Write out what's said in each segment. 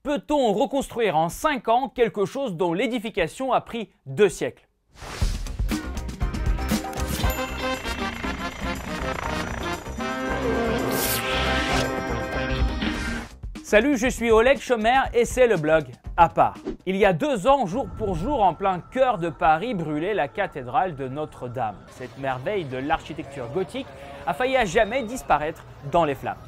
Peut-on reconstruire en 5 ans quelque chose dont l'édification a pris 2 siècles? Salut, je suis Oleg Schomer et c'est le blog À part. Il y a 2 ans, jour pour jour, en plein cœur de Paris, brûlait la cathédrale de Notre-Dame. Cette merveille de l'architecture gothique a failli à jamais disparaître dans les flammes.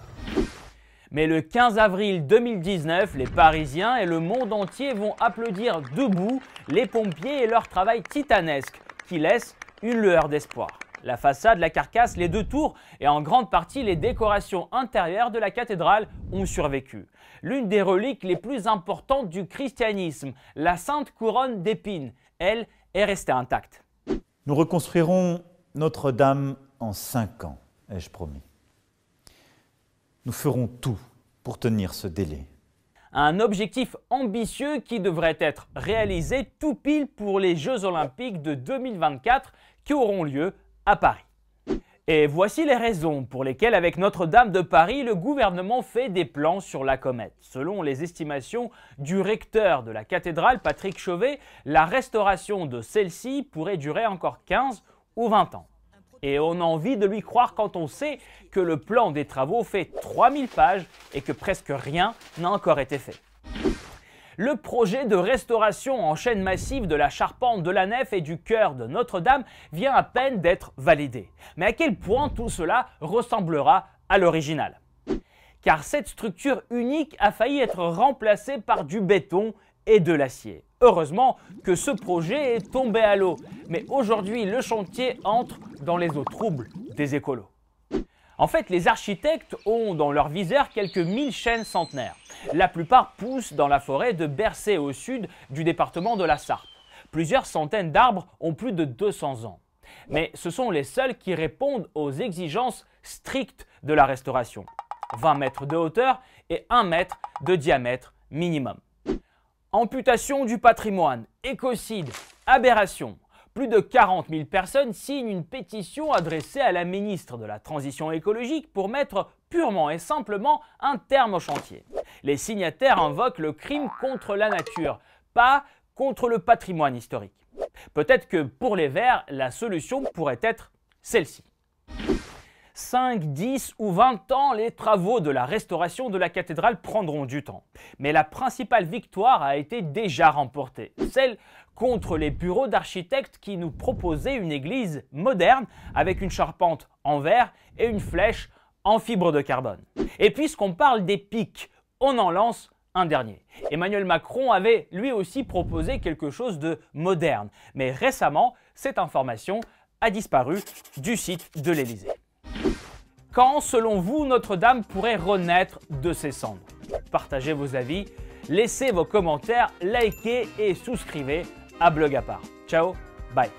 Mais le 15 avril 2019, les Parisiens et le monde entier vont applaudir debout les pompiers et leur travail titanesque qui laisse une lueur d'espoir. La façade, la carcasse, les 2 tours et en grande partie les décorations intérieures de la cathédrale ont survécu. L'une des reliques les plus importantes du christianisme, la Sainte Couronne d'Épines, elle, est restée intacte. Nous reconstruirons Notre-Dame en 5 ans, ai-je promis. Nous ferons tout pour tenir ce délai. Un objectif ambitieux qui devrait être réalisé tout pile pour les Jeux Olympiques de 2024 qui auront lieu à Paris. Et voici les raisons pour lesquelles, avec Notre-Dame de Paris, le gouvernement fait des plans sur la comète. Selon les estimations du recteur de la cathédrale, Patrick Chauvet, la restauration de celle-ci pourrait durer encore 15 ou 20 ans. Et on a envie de lui croire quand on sait que le plan des travaux fait 3000 pages et que presque rien n'a encore été fait. Le projet de restauration en chaîne massive de la charpente de la nef et du chœur de Notre-Dame vient à peine d'être validé. Mais à quel point tout cela ressemblera à l'original? Car cette structure unique a failli être remplacée par du béton et de l'acier. Heureusement que ce projet est tombé à l'eau, mais aujourd'hui le chantier entre dans les eaux troubles des écolos. En fait, les architectes ont dans leur viseur quelques 1000 chênes centenaires. La plupart poussent dans la forêt de Bercé au sud du département de la Sarthe. Plusieurs centaines d'arbres ont plus de 200 ans. Mais ce sont les seuls qui répondent aux exigences strictes de la restauration. 20 mètres de hauteur et 1 mètre de diamètre minimum. Amputation du patrimoine, écocide, aberration. Plus de 40 000 personnes signent une pétition adressée à la ministre de la Transition écologique pour mettre purement et simplement un terme au chantier. Les signataires invoquent le crime contre la nature, pas contre le patrimoine historique. Peut-être que pour les Verts, la solution pourrait être celle-ci. 5, 10 ou 20 ans, les travaux de la restauration de la cathédrale prendront du temps. Mais la principale victoire a été déjà remportée, celle contre les bureaux d'architectes qui nous proposaient une église moderne avec une charpente en verre et une flèche en fibre de carbone. Et puisqu'on parle des pics, on en lance un dernier. Emmanuel Macron avait lui aussi proposé quelque chose de moderne, mais récemment, cette information a disparu du site de l'Élysée. Quand, selon vous, Notre-Dame pourrait renaître de ses cendres? Partagez vos avis, laissez vos commentaires, likez et souscrivez à Blog à part. Ciao, bye.